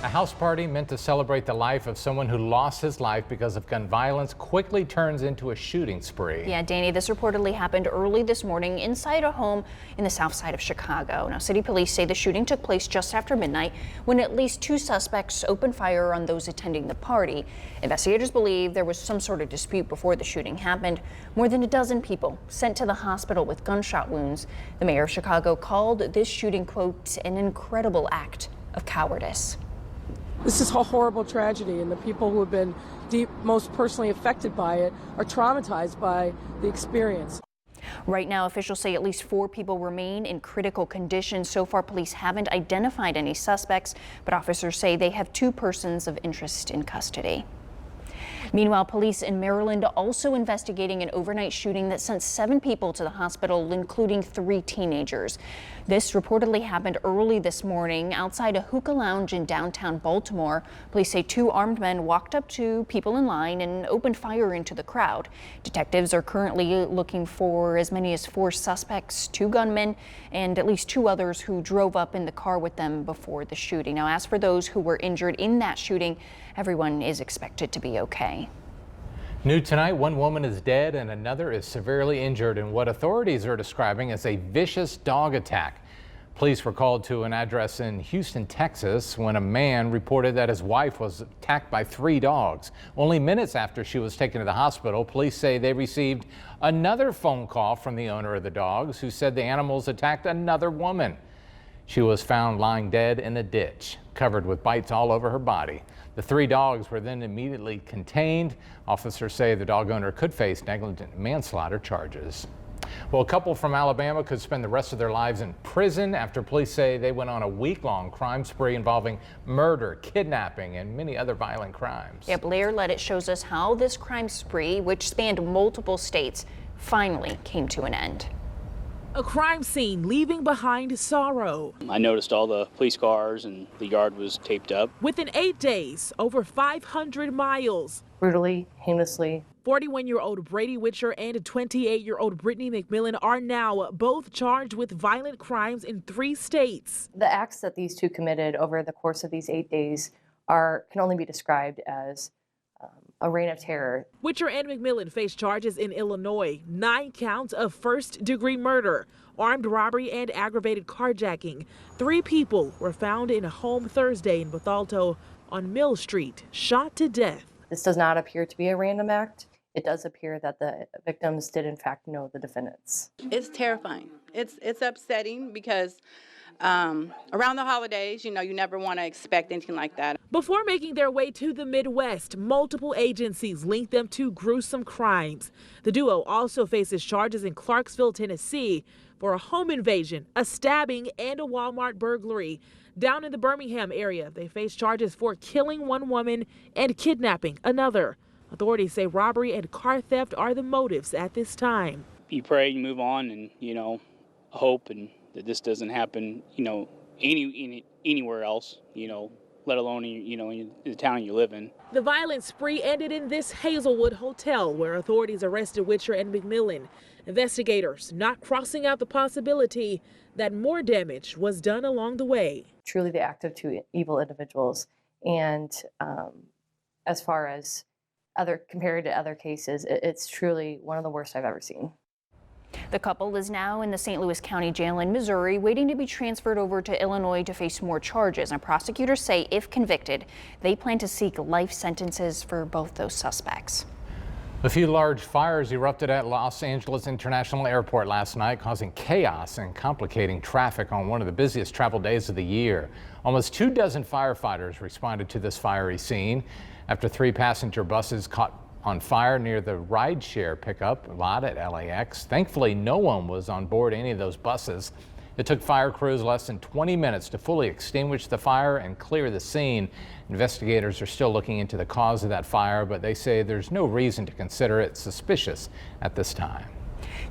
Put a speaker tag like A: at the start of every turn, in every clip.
A: A house party meant to celebrate the life of someone who lost his life because of gun violence quickly turns into a shooting spree.
B: Yeah, Danny, this reportedly happened early this morning inside a home in the south side of Chicago. Now, city police say the shooting took place just after midnight when at least 2 suspects opened fire on those attending the party. Investigators believe there was some sort of dispute before the shooting happened. More than a dozen people sent to the hospital with gunshot wounds. The mayor of Chicago called this shooting, quote, an incredible act of cowardice.
C: This is a horrible tragedy, and the people who have been most personally affected by it are traumatized by the experience.
B: Right now, officials say at least 4 people remain in critical condition. So far, police haven't identified any suspects, but officers say they have 2 persons of interest in custody. Meanwhile, police in Maryland also investigating an overnight shooting that sent 7 people to the hospital, including 3 teenagers. This reportedly happened early this morning outside a hookah lounge in downtown Baltimore. Police say 2 armed men walked up to people in line and opened fire into the crowd. Detectives are currently looking for as many as 4 suspects, 2 gunmen, and at least 2 others who drove up in the car with them before the shooting. Now, as for those who were injured in that shooting, everyone is expected to be okay.
A: New tonight, 1 woman is dead and another is severely injured in what authorities are describing as a vicious dog attack. Police were called to an address in Houston, Texas, when a man reported that his wife was attacked by 3 dogs. Only minutes after she was taken to the hospital, police say they received another phone call from the owner of the dogs, who said the animals attacked another woman. She was found lying dead in a ditch, covered with bites all over her body. The 3 dogs were then immediately contained. Officers say the dog owner could face negligent manslaughter charges. Well, a couple from Alabama could spend the rest of their lives in prison after police say they went on a week-long crime spree involving murder, kidnapping, and many other violent crimes.
B: Yeah, Blair Leddit shows us how this crime spree, which spanned multiple states, finally came to an end.
D: A crime scene leaving behind sorrow.
E: I noticed all the police cars and the yard was taped up.
D: Within 8 days, over 500 miles.
F: Brutally, heinously.
D: 41-year-old Brady Witcher and 28-year-old Brittany McMillan are now both charged with violent crimes in 3 states.
F: The acts that these 2 committed over the course of these 8 days can only be described as a reign of terror.
D: Witcher and McMillan face charges in Illinois, 9 counts of first-degree murder, armed robbery, and aggravated carjacking. 3 people were found in a home Thursday in Bethalto on Mill Street, shot to death.
F: This does not appear to be a random act. It does appear that the victims did in fact know the defendants.
G: It's terrifying. It's upsetting because around the holidays, you never want to expect anything like that.
D: Before making their way to the Midwest, multiple agencies linked them to gruesome crimes. The duo also faces charges in Clarksville, Tennessee for a home invasion, a stabbing, and a Walmart burglary. Down in the Birmingham area, they face charges for killing 1 woman and kidnapping another. Authorities say robbery and car theft are the motives at this time.
E: You pray, you move on, and, hope and that this doesn't happen, anywhere else, let alone, in the town you live in.
D: The violent spree ended in this Hazelwood hotel where authorities arrested Witcher and McMillan. Investigators not crossing out the possibility that more damage was done along the way.
F: Truly the act of 2 evil individuals. And as far as compared to other cases, it's truly one of the worst I've ever seen.
B: The couple is now in the St. Louis County Jail in Missouri, waiting to be transferred over to Illinois to face more charges. And prosecutors say if convicted, they plan to seek life sentences for both those suspects.
A: A few large fires erupted at Los Angeles International Airport last night, causing chaos and complicating traffic on one of the busiest travel days of the year. Almost 24 firefighters responded to this fiery scene after 3 passenger buses caught on fire near the rideshare pickup lot at LAX. Thankfully, no one was on board any of those buses. It took fire crews less than 20 minutes to fully extinguish the fire and clear the scene. Investigators are still looking into the cause of that fire, but they say there's no reason to consider it suspicious at this time.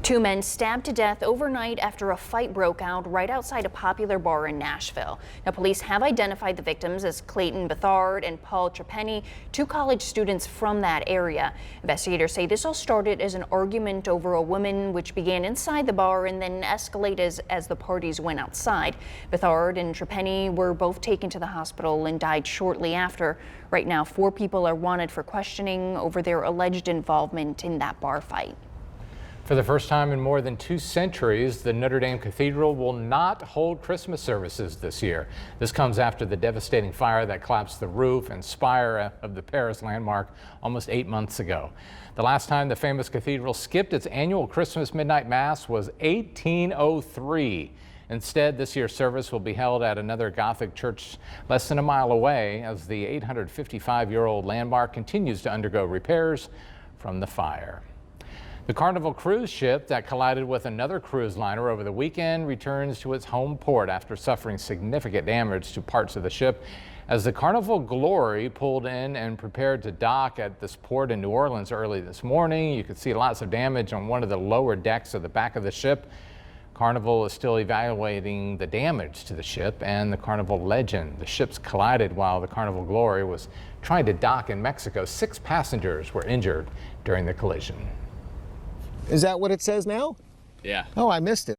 B: Two men stabbed to death overnight after a fight broke out right outside a popular bar in Nashville. Now, police have identified the victims as Clayton Bethard and Paul Treppenny, two college students from that area. Investigators say this all started as an argument over a woman, which began inside the bar and then escalated as the parties went outside. Bethard and Treppenny were both taken to the hospital and died shortly after. Right now, 4 people are wanted for questioning over their alleged involvement in that bar fight.
A: For the first time in more than 2 centuries, the Notre Dame Cathedral will not hold Christmas services this year. This comes after the devastating fire that collapsed the roof and spire of the Paris landmark almost 8 months ago. The last time the famous cathedral skipped its annual Christmas midnight mass was 1803. Instead, this year's service will be held at another Gothic church less than a mile away as the 855-year-old landmark continues to undergo repairs from the fire. The Carnival cruise ship that collided with another cruise liner over the weekend returns to its home port after suffering significant damage to parts of the ship. As the Carnival Glory pulled in and prepared to dock at this port in New Orleans early this morning, you could see lots of damage on one of the lower decks of the back of the ship. Carnival is still evaluating the damage to the ship and the Carnival Legend. The ships collided while the Carnival Glory was trying to dock in Mexico. 6 passengers were injured during the collision.
H: Is that what it says now?
E: Yeah.
H: Oh, I missed it.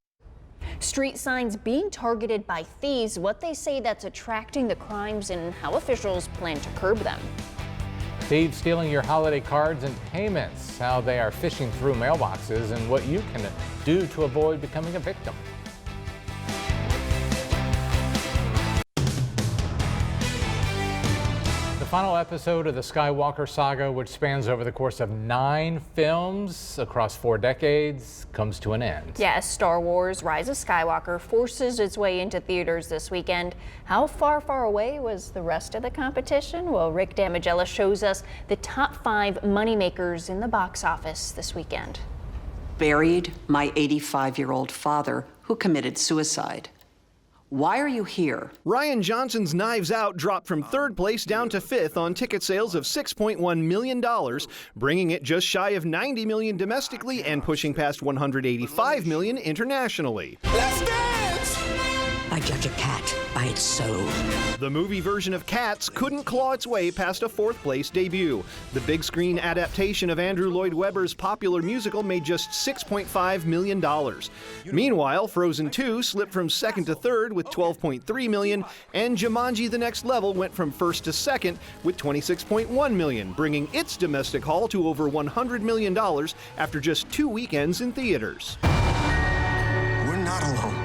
B: Street signs being targeted by thieves, what they say that's attracting the crimes, and how officials plan to curb them.
A: Thieves stealing your holiday cards and payments, how they are fishing through mailboxes, and what you can do to avoid becoming a victim. The final episode of the Skywalker saga, which spans over the course of 9 films across 4 decades, comes to an end.
B: Yes, Star Wars Rise of Skywalker forces its way into theaters this weekend. How far away was the rest of the competition? Well, Rick Damigella shows us the top 5 moneymakers in the box office this weekend.
I: Buried my 85-year-old father who committed suicide. Why are you here?
J: Rian Johnson's Knives Out dropped from 3rd place down to 5th on ticket sales of $6.1 million, bringing it just shy of $90 million domestically and pushing past $185 million internationally.
H: Let's dance!
I: I judge a cat by its soul.
J: The movie version of Cats couldn't claw its way past a 4th place debut. The big screen adaptation of Andrew Lloyd Webber's popular musical made just $6.5 million. Meanwhile, Frozen 2 slipped from 2nd to 3rd with $12.3 million, and Jumanji: The Next Level went from 1st to 2nd with $26.1 million, bringing its domestic haul to over $100 million after just 2 weekends in theaters.
K: We're not alone.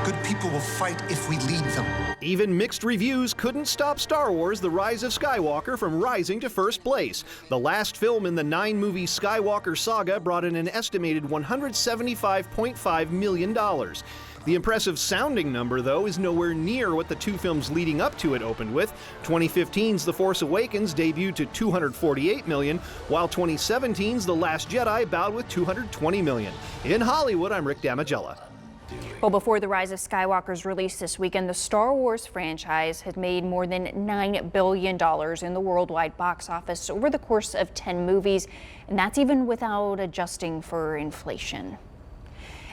K: Good people will fight if we lead them.
J: Even mixed reviews couldn't stop Star Wars: The Rise of Skywalker from rising to 1st place. The last film in the 9-movie Skywalker saga brought in an estimated $175.5 million. The impressive sounding number, though, is nowhere near what the 2 films leading up to it opened with. 2015's The Force Awakens debuted to $248 million, while 2017's The Last Jedi bowed with $220 million. In Hollywood, I'm Rick Damigella.
B: Well, before the Rise of Skywalker's release this weekend, the Star Wars franchise had made more than $9 billion in the worldwide box office over the course of 10 movies, and that's even without adjusting for inflation.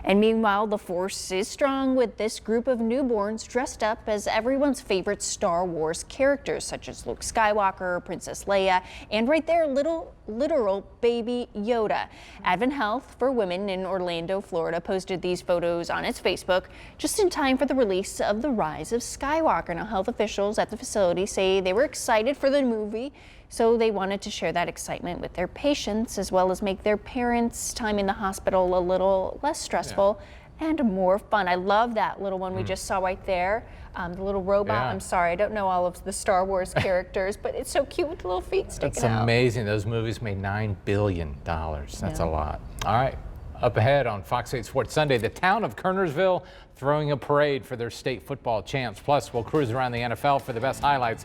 B: And meanwhile, the Force is strong with this group of newborns dressed up as everyone's favorite Star Wars characters, such as Luke Skywalker, Princess Leia, and right there, literal baby Yoda. Advent Health for Women in Orlando, Florida posted these photos on its Facebook just in time for the release of The Rise of Skywalker. Now, health officials at the facility say they were excited for the movie, so they wanted to share that excitement with their patients, as well as make their parents' time in the hospital a little less stressful and more fun. I love that little one we just saw right there, the little robot.
A: Yeah.
B: I'm sorry, I don't know all of the Star Wars characters, but it's so cute with the little feet sticking out.
A: That's amazing. Those movies made $9 billion. That's a lot. All right. Up ahead on Fox 8 Sports Sunday, the town of Kernersville throwing a parade for their state football champs. Plus, we'll cruise around the NFL for the best highlights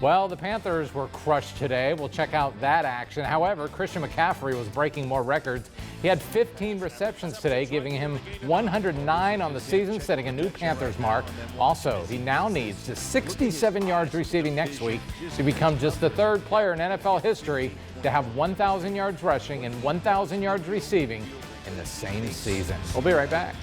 A: Well, the Panthers were crushed today. We'll check out that action. However, Christian McCaffrey was breaking more records. He had 15 receptions today, giving him 109 on the season, setting a new Panthers mark. Also, he now needs to 67 yards receiving next week to become just the third player in NFL history to have 1,000 yards rushing and 1,000 yards receiving in the same season. We'll be right back.